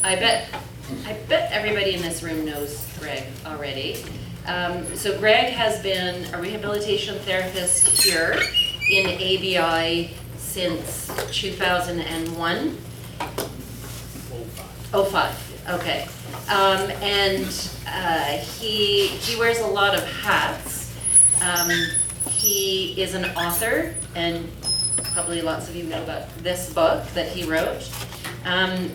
I bet everybody in this room knows Greg already. So Greg has been a rehabilitation therapist here in ABI since 2001. 05, okay. He wears a lot of hats. He is an author, and probably lots of you know about this book that he wrote.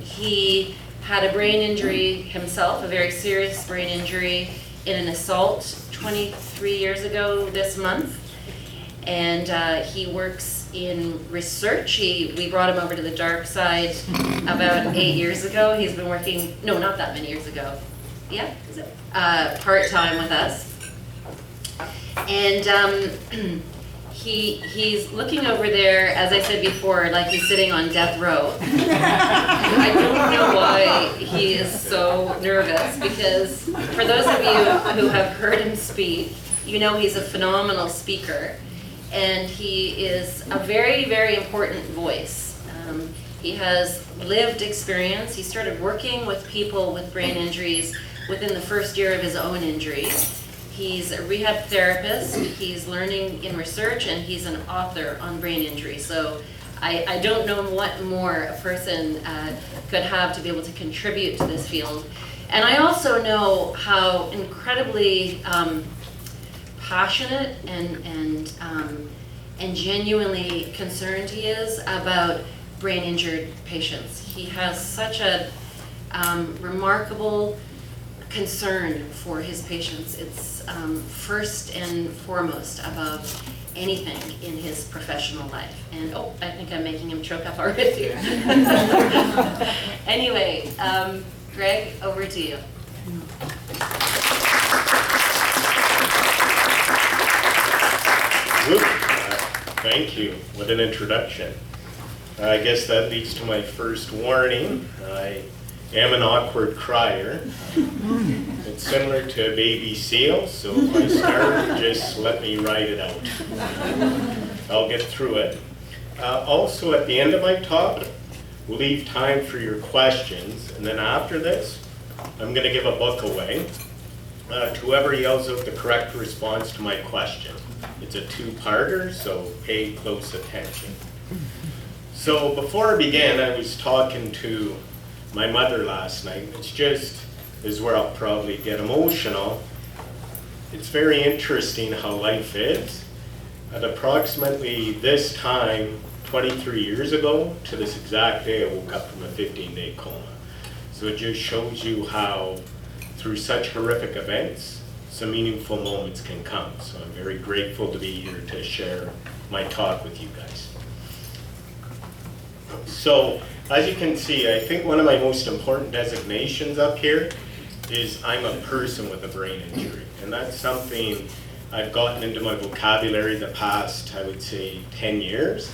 He had a brain injury himself, a very serious brain injury in an assault 23 years ago this month. And he works in research. We brought him over to the dark side about 8 years ago. He's been working, no, not that many years ago. Yeah, is it? Part-time with us. And he's looking over there, as I said before, like he's sitting on death row. I don't know why he is so nervous, because for those of you who have heard him speak, you know he's a phenomenal speaker, and he is a very, very important voice. He has lived experience. He started working with people with brain injuries within the first year of his own injury. He's a rehab therapist, he's learning in research, and he's an author on brain injury. So I don't know what more a person could have to be able to contribute to this field. And I also know how incredibly passionate and genuinely concerned he is about brain injured patients. He has such a remarkable concern for his patients. It's first and foremost above anything in his professional life. And oh, I think I'm making him choke up already. Anyway, Greg, over to you. Thank you. What an introduction. I guess that leads to my first warning. I am an awkward crier. It's similar to a baby seal, so if I start, just let me ride it out. I'll get through it. Also, at the end of my talk, we'll leave time for your questions, and then after this, I'm going to give a book away to whoever yells out the correct response to my question. It's a two-parter, so pay close attention. So before I began, I was talking to my mother last night. Is where I'll probably get emotional. It's very interesting how life is. At approximately this time, 23 years ago, to this exact day, I woke up from a 15-day coma. So it just shows you how, through such horrific events, some meaningful moments can come. So I'm very grateful to be here to share my talk with you guys. So, as you can see, I think one of my most important designations up here is I'm a person with a brain injury. And that's something I've gotten into my vocabulary the past, I would say, 10 years.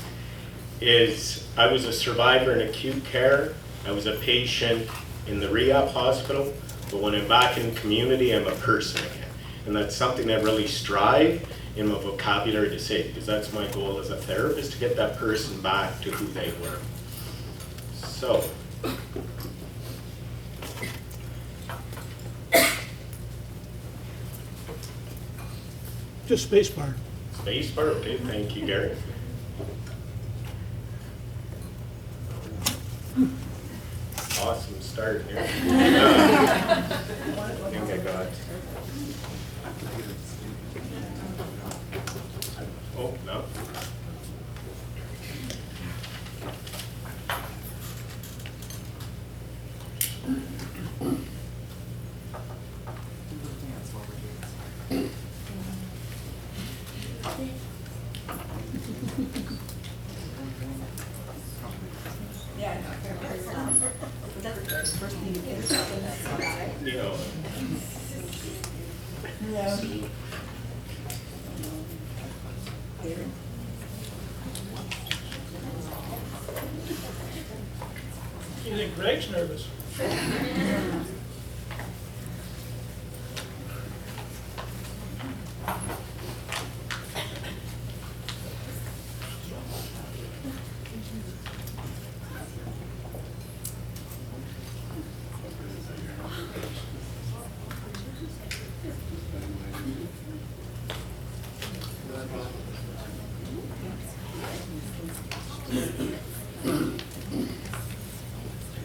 I was a survivor in acute care. I was a patient in the rehab hospital. But when I'm back in the community, I'm a person again. And that's something I really strive in my vocabulary to say, because that's my goal as a therapist, to get that person back to who they were. So, just spacebar. Spacebar, okay, thank you, Gary. Awesome start here. I think I got. Oh, no. You think Greg's nervous?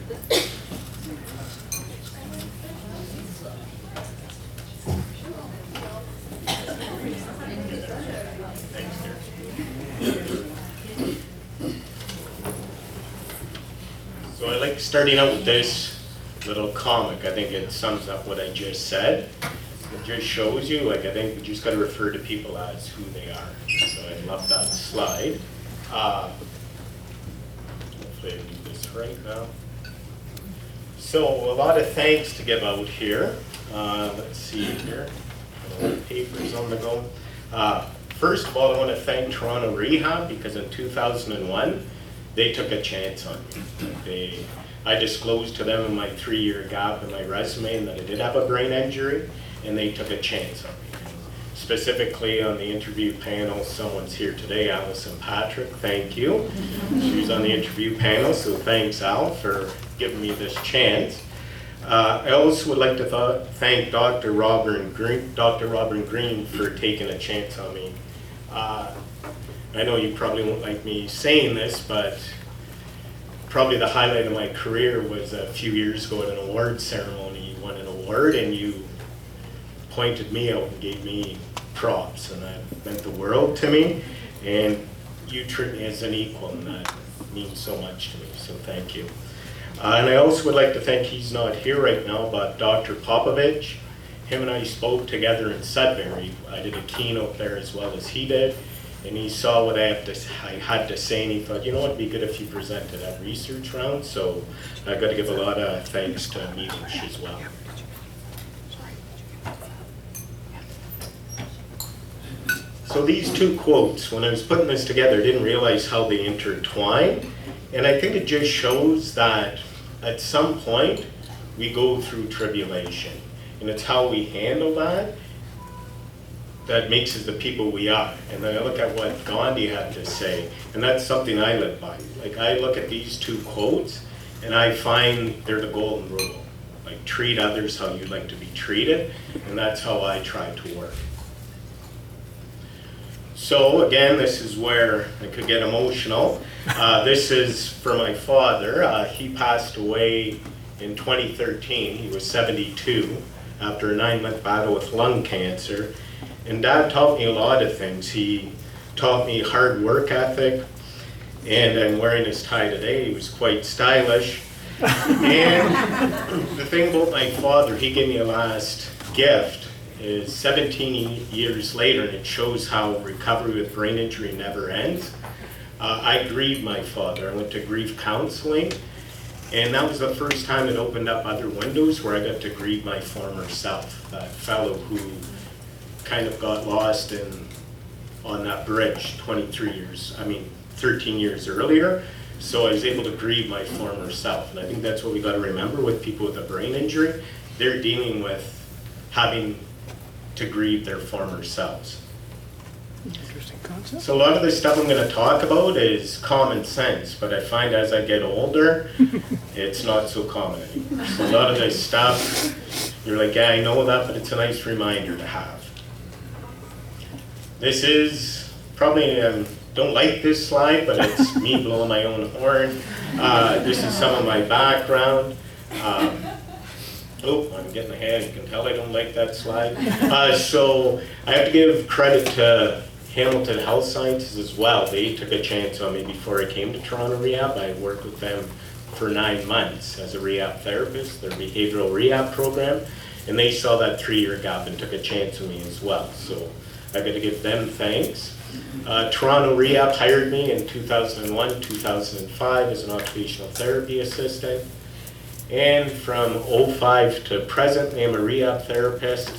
Thanks, dear. So I like starting out with this little comic. I think it sums up what I just said. It just shows you, like, I think we just got to refer to people as who they are. So I love that slide. Hopefully I do this right now. So a lot of thanks to give out here. Let's see here. Papers on the go. First of all, I want to thank Toronto Rehab because in 2001, they took a chance on me. I disclosed to them in my 3-year gap in my resume that I did have a brain injury, and they took a chance on me. Specifically on the interview panel, someone's here today, Allison Patrick, thank you. She was on the interview panel, so thanks, Al, for giving me this chance. I also would like to thank Dr. Robert Green for taking a chance on me. I know you probably won't like me saying this, but probably the highlight of my career was a few years ago at an award ceremony. You won an award and you pointed me out and gave me props, and that meant the world to me. And you treat me as an equal, and that means so much to me, so thank you. And I also would like to thank, he's not here right now, but Dr. Popovich. Him and I spoke together in Sudbury. I did a keynote there as well as he did. And he saw what I had to say, and he thought, you know, it'd be good if you presented at research round. So I've got to give a lot of thanks to Meetish as well. So these two quotes, when I was putting this together, I didn't realize how they intertwine. And I think it just shows that at some point we go through tribulation. And it's how we handle that that makes us the people we are. And then I look at what Gandhi had to say, and that's something I live by. Like, I look at these two quotes, and I find they're the golden rule. Like, treat others how you'd like to be treated, and that's how I try to work. So again, this is where I could get emotional. This is for my father. He passed away in 2013. He was 72 after a 9-month battle with lung cancer. And Dad taught me a lot of things. He taught me hard work ethic, and I'm wearing his tie today. He was quite stylish. And the thing about my father, he gave me a last gift, is 17 years later, and it shows how recovery with brain injury never ends. I grieved my father. I went to grief counseling, and that was the first time it opened up other windows where I got to grieve my former self, that fellow who kind of got lost on that bridge 13 years earlier. So I was able to grieve my former self. And I think that's what we got to remember with people with a brain injury. They're dealing with having to grieve their former selves. Interesting concept. So a lot of the stuff I'm going to talk about is common sense, but I find as I get older, it's not so common anymore. So a lot of this stuff, you're like, yeah, I know that, but it's a nice reminder to have. This is probably, don't like this slide, but it's me blowing my own horn. This is some of my background. Oh, I'm getting ahead. You can tell I don't like that slide. So I have to give credit to Hamilton Health Sciences as well. They took a chance on me before I came to Toronto Rehab. I worked with them for 9 months as a rehab therapist, their behavioral rehab program, and they saw that 3-year gap and took a chance on me as well. So I've got to give them thanks. Toronto Rehab hired me in 2001, 2005 as an occupational therapy assistant. And from 05 to present, I'm a rehab therapist.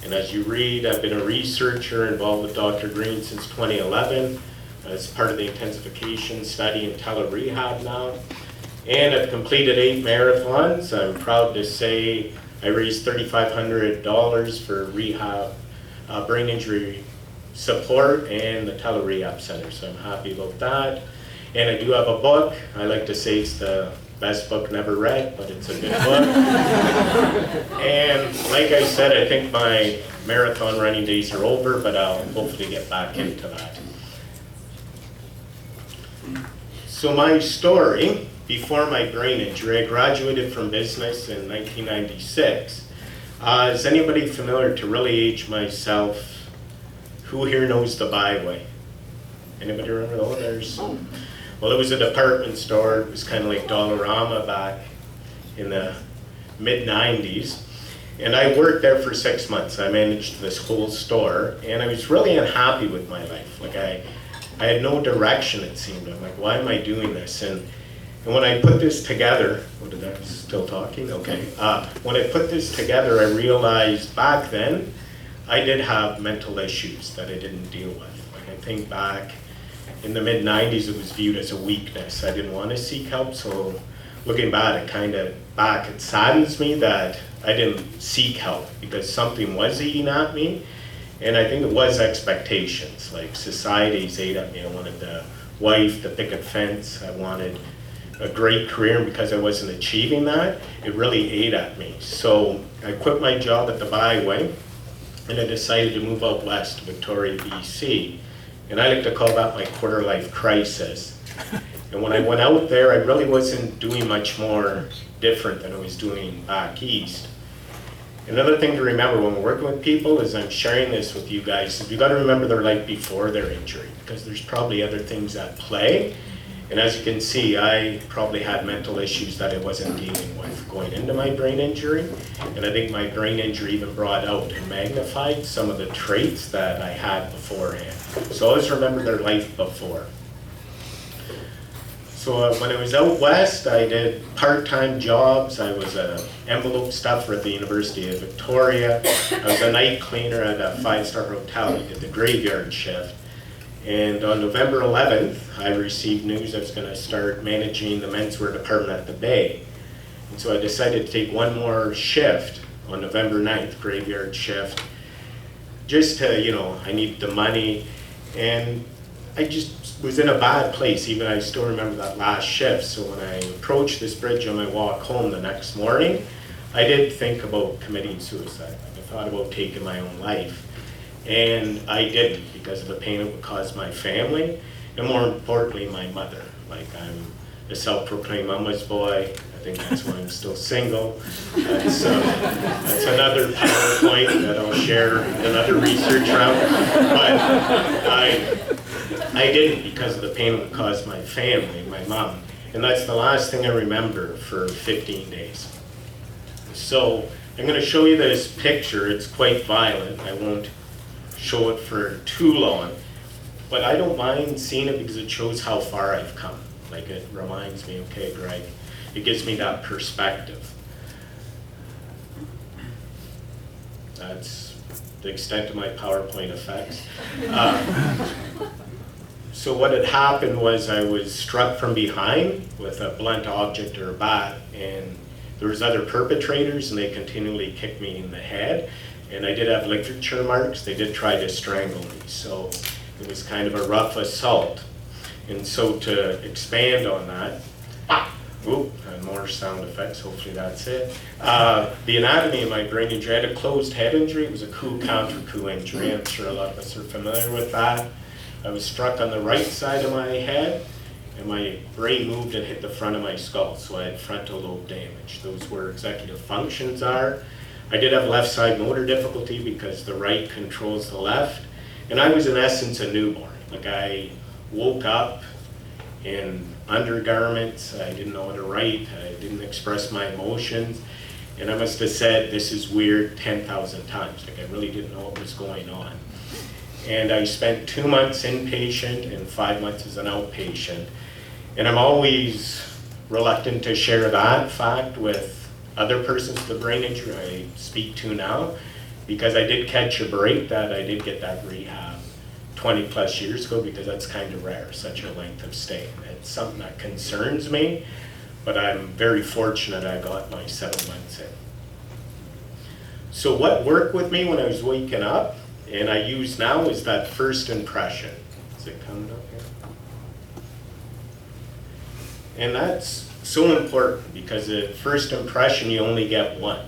And as you read, I've been a researcher involved with Dr. Green since 2011 as part of the intensification study in tele-rehab now. And I've completed 8 marathons. I'm proud to say I raised $3,500 for rehab, brain injury support and the tele-rehab center. So I'm happy about that. And I do have a book. I like to say it's the best book never read, but it's a good book. And like I said, I think my marathon running days are over, but I'll hopefully get back into that. So my story before my brain injury. I graduated from business in 1996. Is anybody familiar, to really age myself, who here knows the Byway? Anybody remember? Oh, there's, well, it was a department store. It was kind of like Dollarama back in the mid-90s. And I worked there for 6 months. I managed this whole store, and I was really unhappy with my life. Like I had no direction, it seemed. I'm like, why am I doing this? And when I put this together, still talking? Okay. When I put this together, I realized back then, I did have mental issues that I didn't deal with. Like I think back in the mid-90s, it was viewed as a weakness. I didn't want to seek help, so looking back, it saddens me that I didn't seek help because something was eating at me, and I think it was expectations. Like society's ate at me. I wanted the wife, the picket fence. I wanted a great career, and because I wasn't achieving that, it really ate at me. So I quit my job at the Byway, and I decided to move out west to Victoria, BC. And I like to call that my quarter-life crisis. And when I went out there, I really wasn't doing much more different than I was doing back east. Another thing to remember when we're working with people is, I'm sharing this with you guys, is you got to remember their life before their injury, because there's probably other things at play. And as you can see, I probably had mental issues that I wasn't dealing with going into my brain injury. And I think my brain injury even brought out and magnified some of the traits that I had beforehand. So always remember their life before. So when I was out west, I did part-time jobs. I was an envelope stuffer at the University of Victoria. I was a night cleaner at a 5-star hotel. I did the graveyard shift. And on November 11th, I received news I was going to start managing the menswear department at the Bay. And so I decided to take one more shift on November 9th, graveyard shift, just to, I needed the money. And I just was in a bad place. Even I still remember that last shift. So when I approached this bridge on my walk home the next morning, I did think about committing suicide. I thought about taking my own life. And I didn't, because of the pain it would cause my family, and more importantly, my mother. Like, I'm a self-proclaimed mama's boy. I think that's why I'm still single. That's another PowerPoint that I'll share in another research round. But I didn't, because of the pain it would cause my family, my mom. And that's the last thing I remember for 15 days. So I'm going to show you this picture. It's quite violent. I won't show it for too long, but I don't mind seeing it because it shows how far I've come. Like, it reminds me, okay, Greg, it gives me that perspective. That's the extent of my PowerPoint effects. So what had happened was I was struck from behind with a blunt object or a bat, and there was other perpetrators, and they continually kicked me in the head. And I did have ligature marks. They did try to strangle me. So it was kind of a rough assault. And so to expand on that, and more sound effects, hopefully that's it. The anatomy of my brain injury, I had a closed head injury. It was a coup counter coup injury. I'm sure a lot of us are familiar with that. I was struck on the right side of my head, and my brain moved and hit the front of my skull. So I had frontal lobe damage. Those where executive functions are. I did have left side motor difficulty because the right controls the left. And I was in essence a newborn. Like, I woke up in undergarments. I didn't know how to write. I didn't express my emotions. And I must have said, "This is weird," 10,000 times. Like, I really didn't know what was going on. And I spent 2 months inpatient and 5 months as an outpatient. And I'm always reluctant to share that fact with other persons with the brain injury I speak to now, because I did catch a break that I did get that rehab 20 plus years ago, because that's kind of rare, such a length of stay. It's something that concerns me, but I'm very fortunate I got my 7 months in. So what worked with me when I was waking up, and I use now, is that first impression. Is it coming up here? And that's so important, because the first impression, you only get one.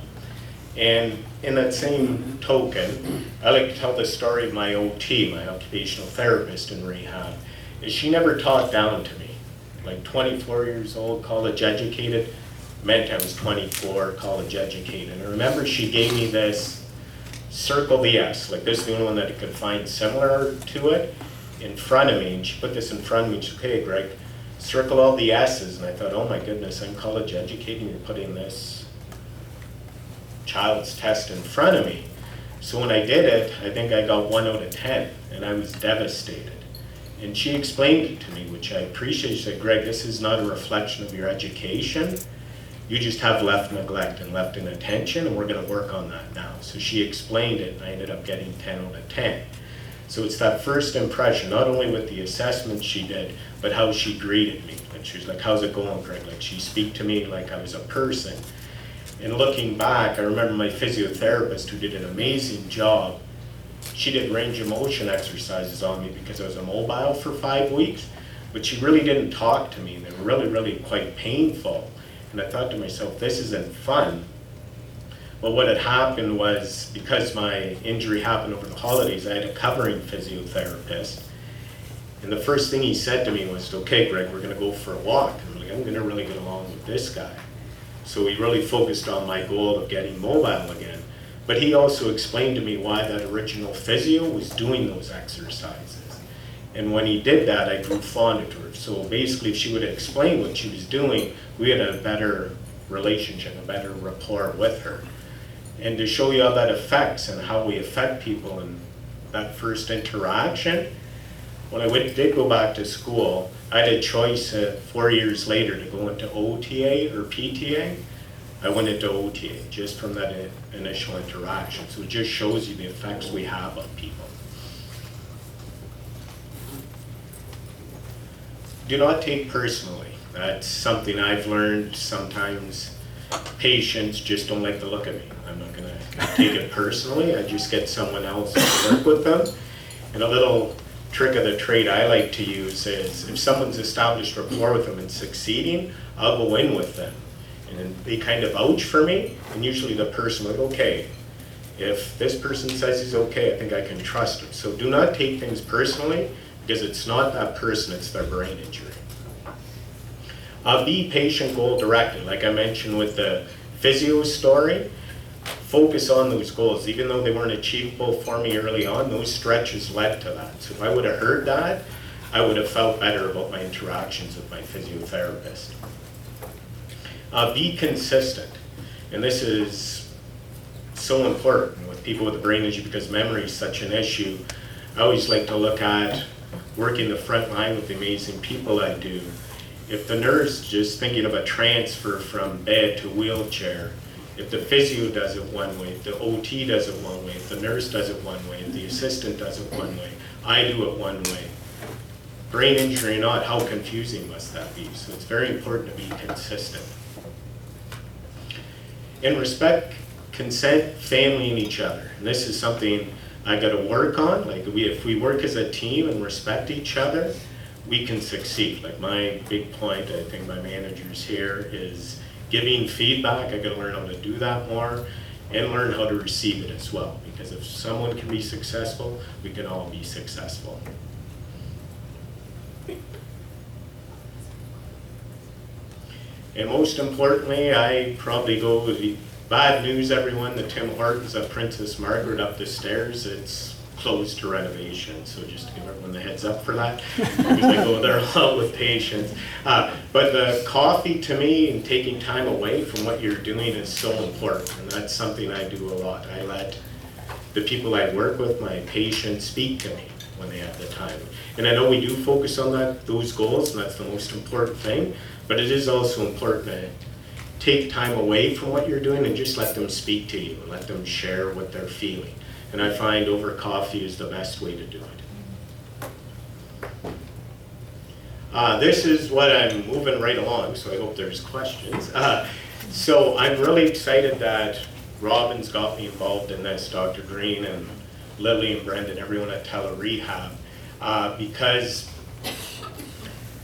And in that same token, I like to tell the story of my OT, my occupational therapist in rehab, is she never talked down to me. like 24 years old, college educated. Meant I was 24, college educated. And I remember she gave me this circle the S, like this is the only one that I could find similar to it, in front of me. And she put this in front of me. She said, okay, Greg, circle all the S's. And I thought, oh my goodness, I'm college educated and you're putting this child's test in front of me. So when I did it, I think I got 1 out of 10, and I was devastated. And she explained it to me, which I appreciate. She said, Greg, this is not a reflection of your education. You just have left neglect and left inattention, and we're going to work on that now. So she explained it, and I ended up getting 10 out of 10. So it's that first impression, not only with the assessment she did, but how she greeted me. Like she was like, how's it going, Greg? Like she speak to me like I was a person. And looking back, I remember my physiotherapist who did an amazing job. She did range of motion exercises on me because I was immobile for 5 weeks, but she really didn't talk to me. They were really, really quite painful. And I thought to myself, this isn't fun. Well, what had happened was, because my injury happened over the holidays, I had a covering physiotherapist. And the first thing he said to me was, okay, Greg, we're gonna go for a walk. And I'm like, I'm gonna really get along with this guy. So he really focused on my goal of getting mobile again. But he also explained to me why that original physio was doing those exercises. And when he did that, I grew fond of her. So basically, if she would have explained what she was doing, we had a better relationship, a better rapport with her. And to show you how that affects and how we affect people in that first interaction, when I did go back to school, I had a choice 4 years later to go into OTA or PTA. I went into OTA just from that initial interaction. So it just shows you the effects we have on people. Do not take personally. That's something I've learned. Sometimes patients just don't like the look of me. I'm not gonna take it personally. I just get someone else to work with them. And a little trick of the trade I like to use is if someone's established rapport with them and succeeding, I'll go in with them. And they kind of vouch for me, and usually the person will go, okay, if this person says he's okay, I think I can trust him. So do not take things personally, because it's not that person, it's their brain injury. Be patient goal directed. Like I mentioned with the physio story, focus on those goals. Even though they weren't achievable for me early on, those stretches led to that. So if I would have heard that, I would have felt better about my interactions with my physiotherapist. Be consistent. And this is so important with people with a brain injury because memory is such an issue. I always like to look at working the front line with the amazing people I do. If the nurse just thinking of a transfer from bed to wheelchair, if the physio does it one way, if the OT does it one way, if the nurse does it one way, if the assistant does it one way, I do it one way. Brain injury or not, how confusing must that be? So it's very important to be consistent. And respect, consent, family, and each other. And this is something I got to work on. Like if we work as a team and respect each other, we can succeed. Like my big point, I think my managers here, is giving feedback. I got to learn how to do that more and learn how to receive it as well. Because if someone can be successful, we can all be successful. And most importantly, I probably go with the bad news, everyone. The Tim Hortons at Princess Margaret up the stairs, it's closed to renovation. So just to give everyone the heads up for that, because I go there a lot with patients. But the coffee to me and taking time away from what you're doing is so important. And that's something I do a lot. I let the people I work with, my patients, speak to me when they have the time. And I know we do focus on those goals, and that's the most important thing. But it is also important to take time away from what you're doing and just let them speak to you and let them share what they're feeling. And I find over coffee is the best way to do it. This is what I'm moving right along, so I hope there's questions. So I'm really excited that Robin's got me involved in this, Dr. Green and Lily and Brendan, everyone at Tele-Rehab, because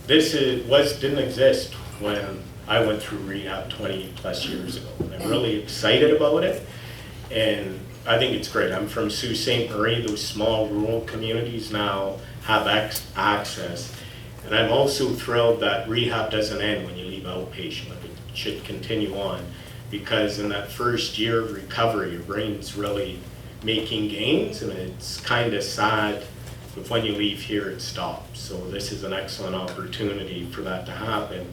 this didn't exist when I went through rehab 20 plus years ago. I'm really excited about it, and I think it's great. I'm from Sault Ste. Marie. Those small rural communities now have access. And I'm also thrilled that rehab doesn't end when you leave outpatient. Like, it should continue on, because in that first year of recovery, your brain's really making gains, and it's kind of sad if when you leave here it stops. So this is an excellent opportunity for that to happen.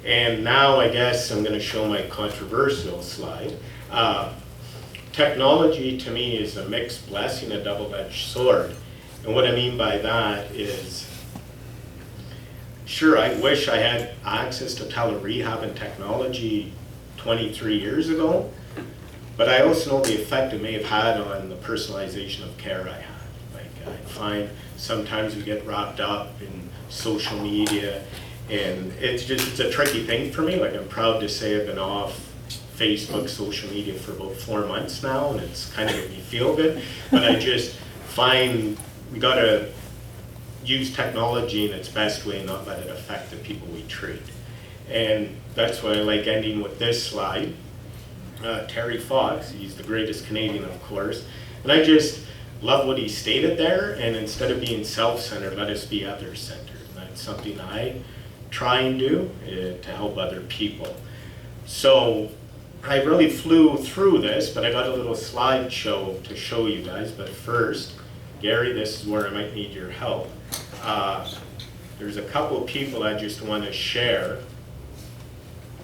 And now I guess I'm going to show my controversial slide. Technology to me is a mixed blessing, a double-edged sword. And what I mean by that is, sure, I wish I had access to tele-rehab and technology 23 years ago, but I also know the effect it may have had on the personalization of care I had. Like, I find sometimes we get wrapped up in social media, and it's a tricky thing for me. Like, I'm proud to say I've been off Facebook, social media for about 4 months now, and it's kind of made me feel good. But I just find we gotta use technology in its best way and not let it affect the people we treat. And that's why I like ending with this slide. Terry Fox, he's the greatest Canadian, of course, and I just love what he stated there. And instead of being self-centered, let us be other-centered. That's something I try and do to help other people. So I really flew through this, but I got a little slideshow to show you guys. But first, Gary, this is where I might need your help. There's a couple of people I just want to share.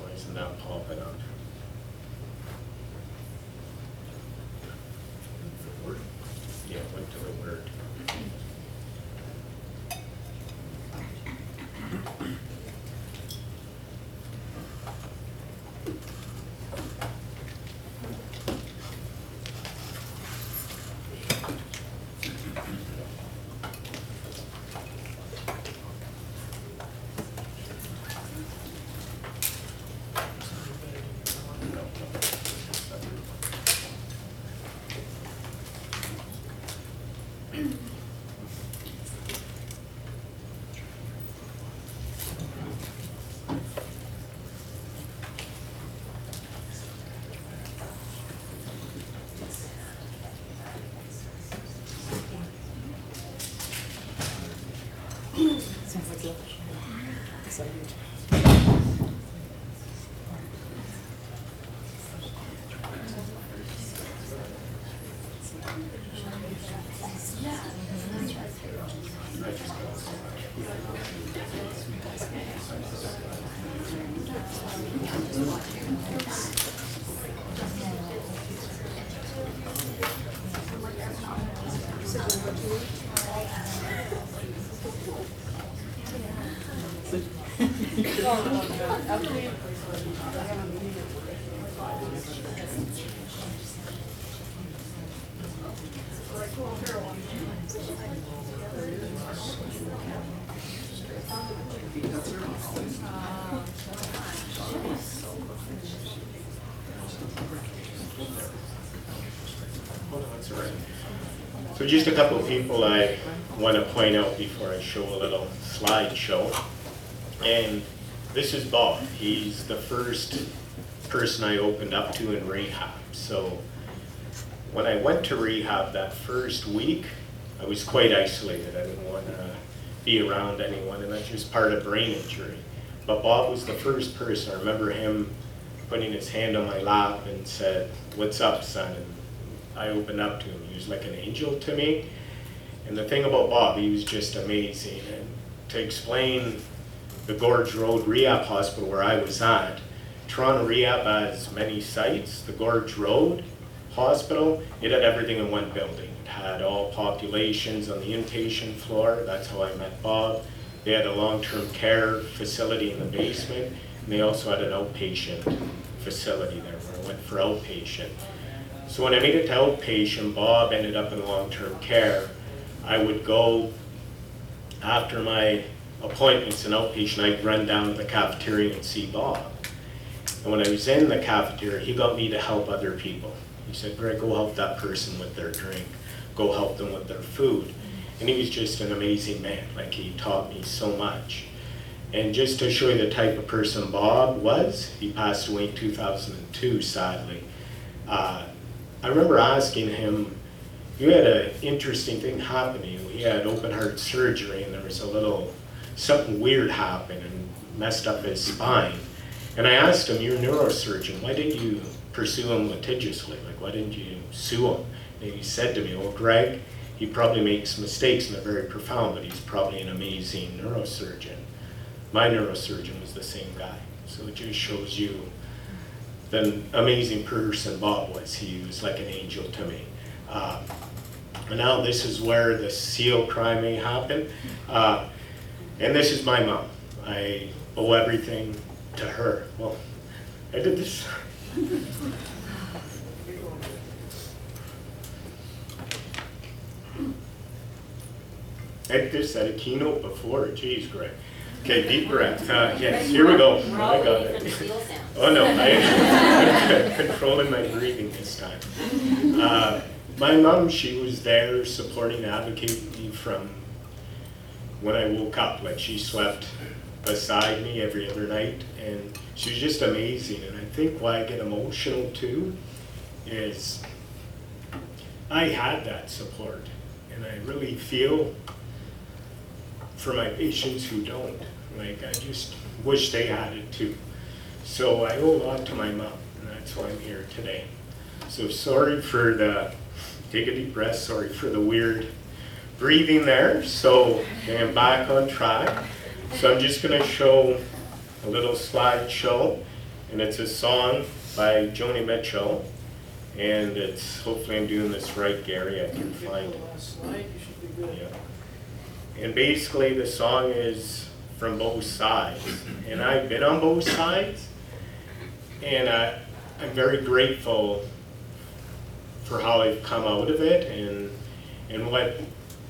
Why isn't that popping up? Yeah, went to the word. So just a couple of people I want to point out before I show a little slideshow. And this is Bob. He's the first person I opened up to in rehab. So when I went to rehab that first week, I was quite isolated. I didn't want to be around anyone, and that's just part of brain injury. But Bob was the first person. I remember him putting his hand on my lap and said, "What's up, son?" And I opened up to him. He was like an angel to me. And the thing about Bob, he was just amazing. And to explain the Gorge Road Rehab Hospital where I was at, Toronto Rehab has many sites. The Gorge Road Hospital, it had everything in one building. It had all populations on the inpatient floor. That's how I met Bob. They had a long-term care facility in the basement, and they also had an outpatient facility there where I went for outpatient. So when I made it to outpatient, Bob ended up in long-term care. I would go, after my appointments in outpatient, I'd run down to the cafeteria and see Bob. And when I was in the cafeteria, he got me to help other people. He said, "Greg, go help that person with their drink. Go help them with their food." And he was just an amazing man. Like, he taught me so much. And just to show you the type of person Bob was, he passed away in 2002, sadly. I remember asking him, "You had an interesting thing happening. He had open heart surgery, and there was a little something weird happened and messed up his spine. And I asked him, "You're a neurosurgeon, why didn't you pursue him litigiously? Like, why didn't you sue him?" And he said to me, "Well, Greg, he probably makes mistakes and they're very profound, but he's probably an amazing neurosurgeon." My neurosurgeon was the same guy. So it just shows you the amazing person Bob was. He was like an angel to me. And now this is where the seal crime may happen. And this is my mom. I owe everything to her. Well, I did this. I did this at a keynote before. Jeez, Greg. Okay, deep breath. Yes, here we go. We're all I got waiting for the it. seal sound. Oh no, I'm controlling my breathing this time. My mom, she was there supporting, advocating me from when I woke up. Like, she slept beside me every other night, and she was just amazing. And I think why I get emotional too is I had that support, and I really feel for my patients who don't. Like, I just wish they had it too. So I owe a lot to my mom, and that's why I'm here today. So sorry for the, take a deep breath, sorry for the weird breathing there. So I'm back on track. So I'm just gonna show a little slideshow, and it's a song by Joni Mitchell. And it's, hopefully I'm doing this right, Gary, I can find it. Yeah. And basically the song is from both sides. And I've been on both sides. And I'm very grateful for how I've come out of it. And what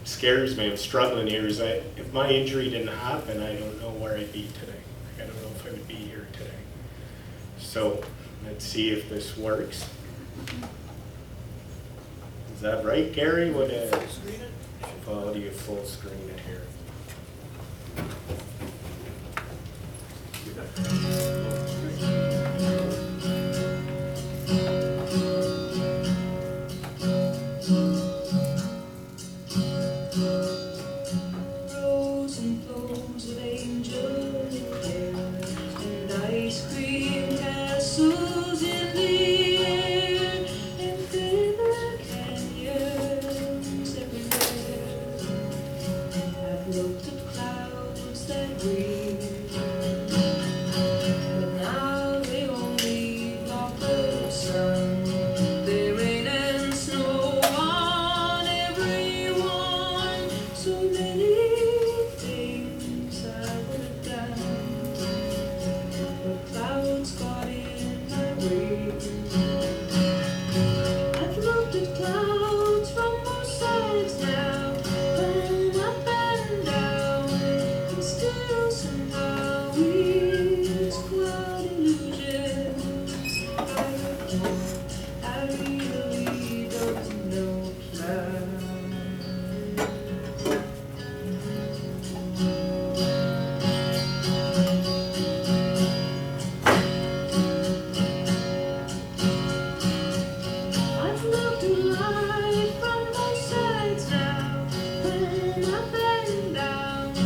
scares me, I'm struggling here, is that if my injury didn't happen, I don't know where I'd be today. I don't know if I would be here today. So let's see if this works. Is that right, Gary? What is? How do you full screen it here? Rows and flows of angel hair and ice cream castles in the air and river canyons everywhere. I've looked at clouds that we, but now they only block the sun. They rain and snow on everyone. So many things I would have done, but clouds got in my way. I've looked at clouds from both sides now, from up and down, and still somehow it's cloud illusions. I really don't know clouds. I've looked at life from both sides now, from up and down,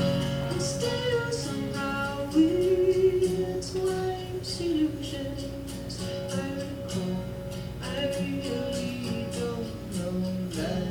and still somehow it's life's illusions. I recall, I really don't know that.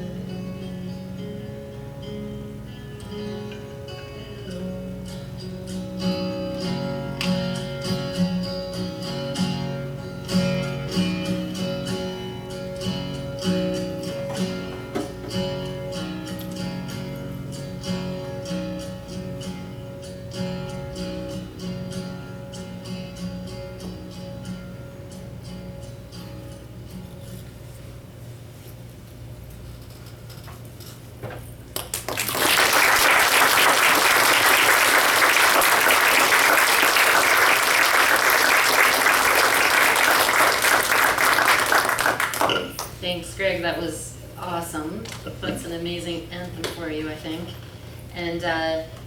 Thanks, Greg. That was awesome. That's an amazing anthem for you, I think. And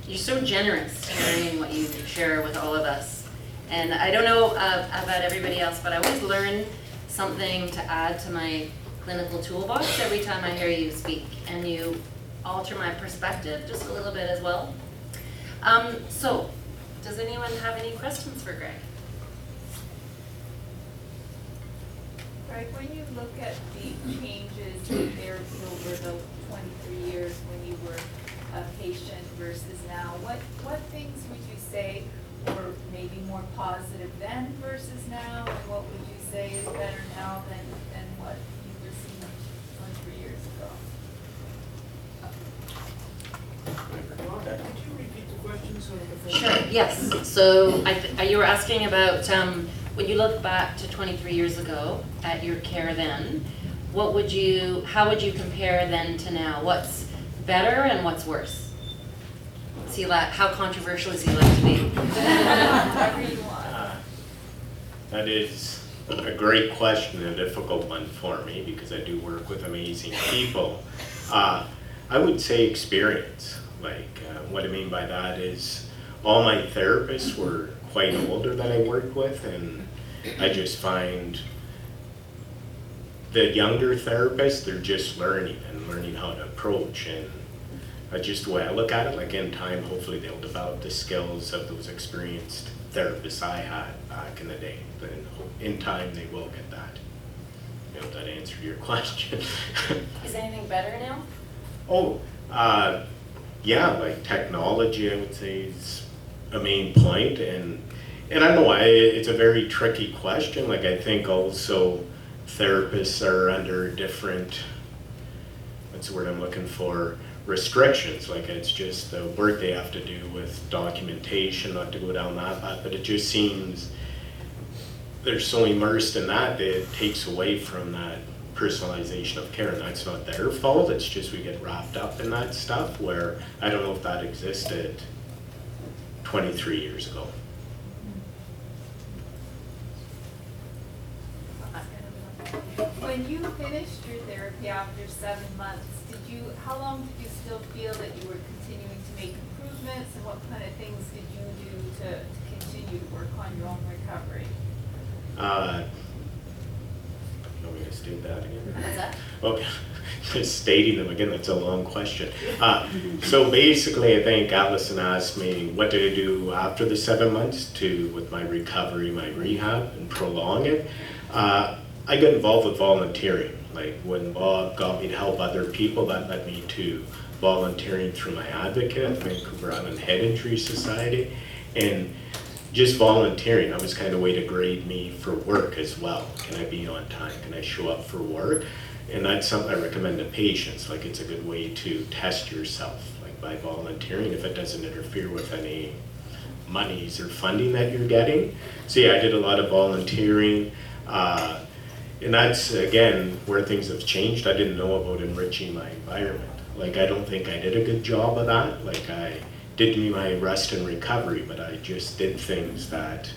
you're so generous sharing what you share with all of us. And I don't know about everybody else, but I always learn something to add to my clinical toolbox every time I hear you speak. And you alter my perspective just a little bit as well. So, does anyone have any questions for Greg? Greg, when you look at the changes in therapy over the 23 years when you were a patient versus now, what things would you say were maybe more positive then versus now, and what would you say is better now than what you were seeing 23 years ago? Could you repeat the question so that the Sure, yes. So you were asking about when you look back to 23 years ago at your care then, how would you compare then to now? What's better and what's worse? How controversial is he like to be? Whatever you want. That is a great question, a difficult one for me because I do work with amazing people. I would say experience. What I mean by that is all my therapists were quite older that I worked with, and I just find the younger therapists, they're just learning how to approach, and just the way I look at it, like in time, hopefully they'll develop the skills of those experienced therapists I had back in the day. Then in time, they will get that. I hope that answered your question. Is anything better now? Oh, yeah, like technology, I would say is a main point, and I don't know why it's a very tricky question. Like I think also therapists are under different, what's the word I'm looking for, restrictions. Like it's just the work they have to do with documentation, not to go down that path, but it just seems they're so immersed in that it takes away from that personalization of care, and that's not their fault. It's just we get wrapped up in that stuff where I don't know if that existed 23 years ago. When you finished your therapy after 7 months, how long did you still feel that you were continuing to make improvements, and what kind of things did you do to continue to work on your own recovery? You want me to state that again? What's that? Okay, just stating them again, that's a long question. So basically, I think Allison asked me, what did I do after the 7 months with my recovery, my rehab, and prolong it? I got involved with volunteering. Like when Bob got me to help other people, that led me to volunteering through my advocate at the Vancouver Island Head Injury Society. And just volunteering, that was kind of a way to grade me for work as well. Can I be on time? Can I show up for work? And that's something I recommend to patients. Like it's a good way to test yourself, like by volunteering, if it doesn't interfere with any monies or funding that you're getting. So yeah, I did a lot of volunteering. And that's, again, where things have changed. I didn't know about enriching my environment. Like, I don't think I did a good job of that. Like, I did my rest and recovery, but I just did things that,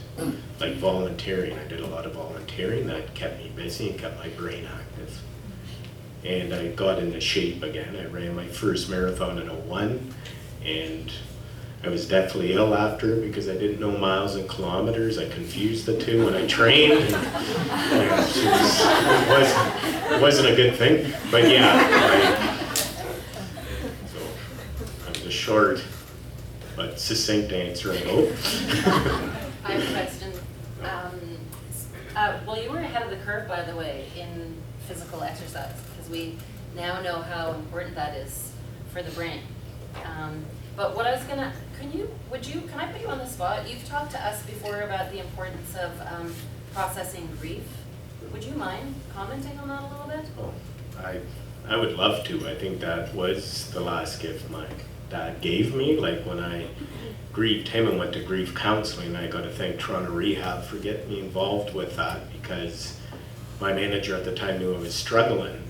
like volunteering. I did a lot of volunteering that kept me busy and kept my brain active. And I got into shape again. I ran my first marathon in '01, and I was deathly ill after because I didn't know miles and kilometers. I confused the two when I trained. It wasn't a good thing. But yeah, so that was a short but succinct answer, I hope. I have a question. Well, you were ahead of the curve, by the way, in physical exercise, because we now know how important that is for the brain. But what I was gonna, can I put you on the spot? You've talked to us before about the importance of processing grief. Would you mind commenting on that a little bit? Oh, I would love to. I think that was the last gift my dad gave me. Like when I grieved him and went to grief counseling, I got to thank Toronto Rehab for getting me involved with that, because my manager at the time knew I was struggling.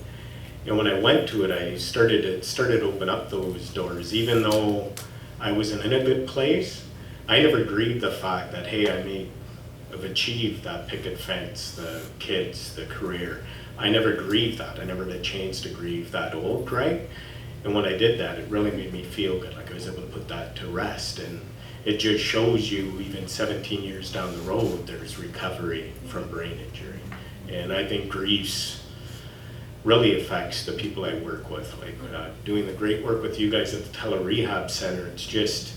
And when I went to it, it started to open up those doors. Even though I wasn't in a good place, I never grieved the fact that, hey, I've achieved that picket fence, the kids, the career. I never grieved that. I never had a chance to grieve that old, right? And when I did that, it really made me feel good. Like I was able to put that to rest. And it just shows you, even 17 years down the road, there's recovery from brain injury. And I think grief's really affects the people I work with. Like doing the great work with you guys at the Tele Rehab Center, it's just,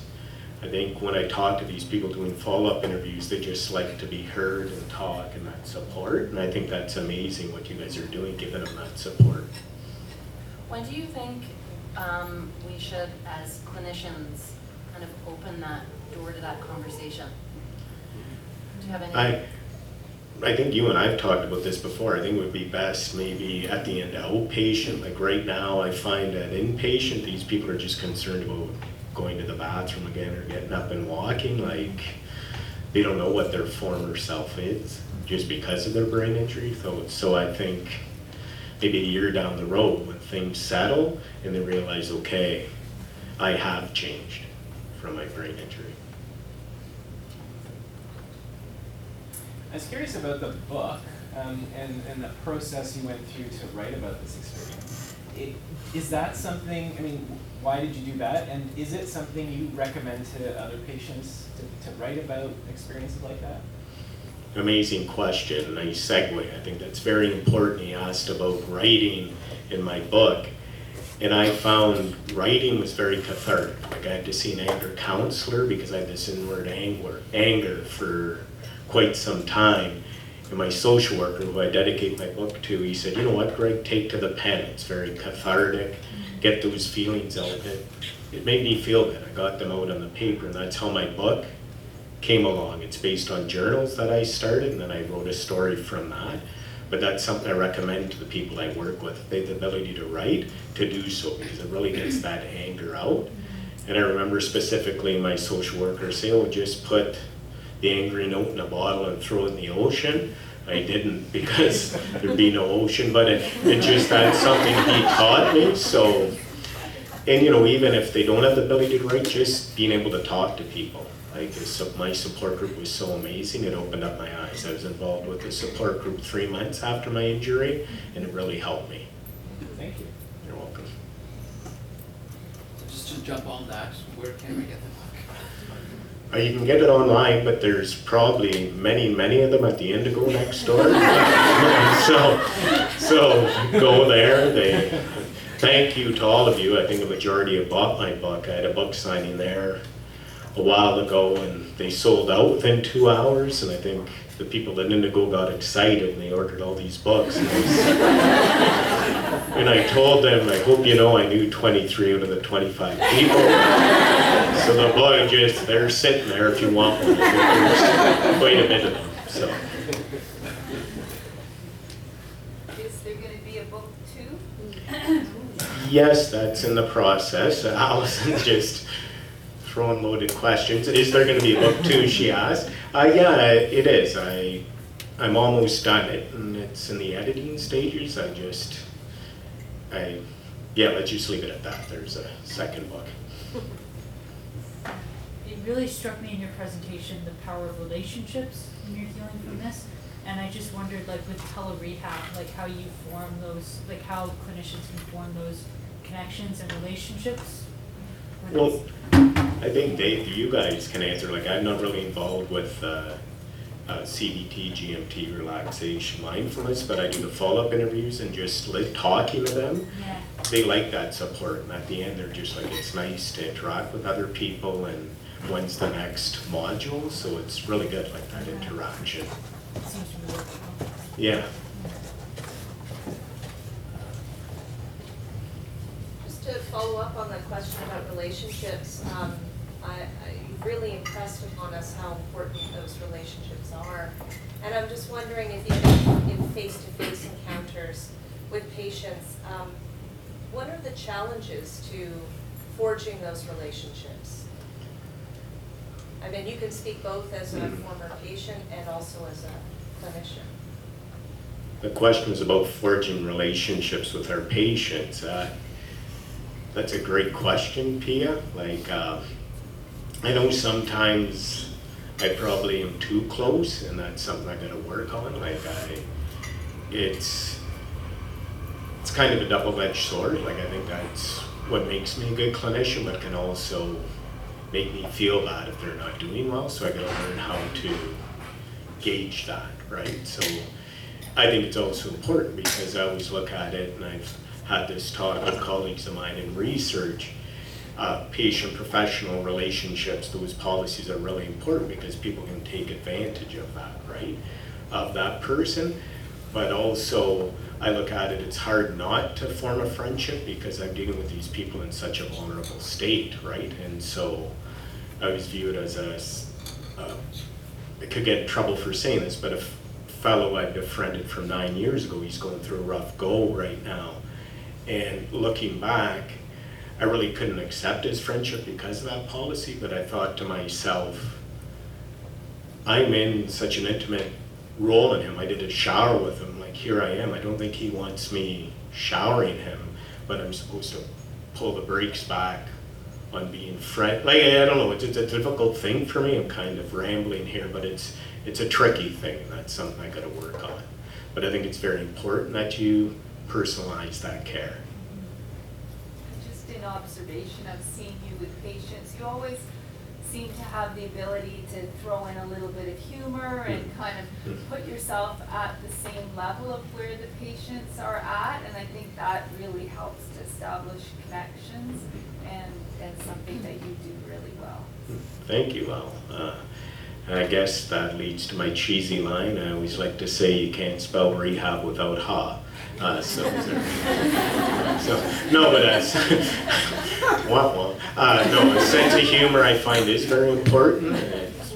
I think when I talk to these people doing follow-up interviews, they just like to be heard and talk and that support. And I think that's amazing what you guys are doing, giving them that support. When do you think we should, as clinicians, kind of open that door to that conversation? Do you have any? I think you and I've talked about this before. I think it would be best maybe at the end outpatient. Like right now, I find that inpatient, these people are just concerned about going to the bathroom again or getting up and walking. Like they don't know what their former self is just because of their brain injury. So I think maybe a year down the road when things settle and they realize, okay, I have changed from my brain injury. I was curious about the book and the process you went through to write about this experience. Is that something, I mean, why did you do that? And is it something you recommend to other patients to write about experiences like that? Amazing question, nice segue. I think that's very important. He asked about writing in my book. And I found writing was very cathartic. Like I had to see an anger counselor because I had this inward anger for quite some time. And my social worker, who I dedicate my book to, he said, you know what, Greg, take to the pen. It's very cathartic. Get those feelings out. It made me feel good. I got them out on the paper, and that's how my book came along. It's based on journals that I started, and then I wrote a story from that. But that's something I recommend to the people I work with. If they have the ability to write, to do so, because it really gets that anger out. And I remember specifically my social worker saying, oh, just put the angry note in a bottle and throw it in the ocean. I didn't because there'd be no ocean, but it just, that's something he taught me. So, and you know, even if they don't have the ability to write, just being able to talk to people. Like my support group was so amazing, it opened up my eyes. I was involved with the support group 3 months after my injury, and it really helped me. Thank you. You're welcome. Just to jump on that, where can we get the book? You can get it online, but there's probably many of them at the Indigo next door. so go there. Thank you to all of you. I think a majority have bought my book. I had a book signing there a while ago, and they sold out within 2 hours. And I think the people at Indigo got excited and they ordered all these books. And I told them, I hope you know I knew 23 out of the 25 people. So the book just, they're sitting there if you want one. There's quite a bit of them. So. Is there going to be a book 2? Yes, that's in the process. Allison's just throwing loaded questions. Is there going to be a book 2, she asked. Yeah, it is. I'm almost done it, and it's in the editing stages. Yeah, let's just leave it at that. There's a second book. It really struck me in your presentation the power of relationships when you're healing from this. And I just wondered, like with tele-rehab, like how you form those, like how clinicians can form those connections and relationships. Well, I think Dave, you guys can answer. Like I'm not really involved with CBT, GMT, relaxation, mindfulness, but I do the follow-up interviews and just talking to them. Yeah. They like that support, and at the end they're just like, it's nice to interact with other people, and when's the next module, so it's really good, like that interaction. It seems to be working well. Yeah. Just to follow up on the question about relationships, you've really impressed upon us how important those relationships are. And I'm just wondering if you, in face-to-face encounters with patients, what are the challenges to forging those relationships? I mean, you can speak both as a former patient and also as a clinician. The question was about forging relationships with our patients. That's a great question, Pia. Like, I know sometimes I probably am too close, and that's something I gotta work on. Like, it's kind of a double-edged sword. Like, I think that's what makes me a good clinician, but can also make me feel bad if they're not doing well. So I gotta learn how to gauge that, right? So I think it's also important because I always look at it, and I've had this talk with colleagues of mine in research. patient-professional relationships, those policies are really important because people can take advantage of that, right? Of that person. But also, I look at it, it's hard not to form a friendship because I'm dealing with these people in such a vulnerable state, right? And so I was viewed as I could get in trouble for saying this, but a fellow I befriended from 9 years ago, he's going through a rough go right now. And looking back, I really couldn't accept his friendship because of that policy, but I thought to myself, I'm in such an intimate role in him. I did a shower with him, like here I am. I don't think he wants me showering him, but I'm supposed to pull the brakes back on being friend. Like, I don't know, it's a difficult thing for me. I'm kind of rambling here, but it's a tricky thing. That's something I gotta work on. But I think it's very important that you personalize that care. Just in observation of seeing you with patients, you always seem to have the ability to throw in a little bit of humor and kind of put yourself at the same level of where the patients are at, and I think that really helps to establish connections and something that you do really well. Thank you, Al. I guess that leads to my cheesy line. I always like to say you can't spell rehab without ha. So no, but that's no, a sense of humor I find is very important. It's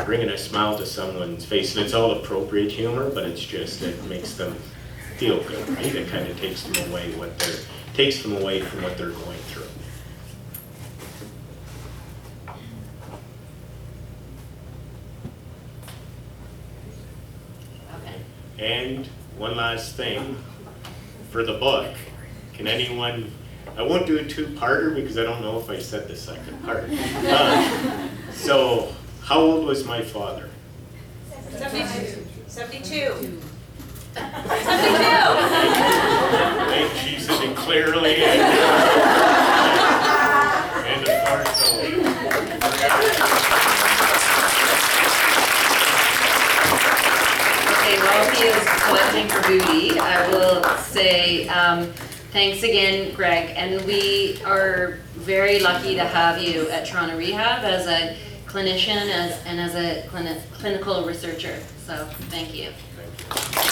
bringing a smile to someone's face, and it's all appropriate humor, but it's just it makes them feel good, right? It kind of takes them away from what they're going through. And one last thing, for the book, can anyone, I won't do a two-parter because I don't know if I said the second part. So, how old was my father? 72. 72. Thank Jesus and clearly. And as far Okay, while he is collecting for booty, I will say thanks again, Greg, and we are very lucky to have you at Toronto Rehab as a clinician and as a clinical researcher. So thank you. Thank you.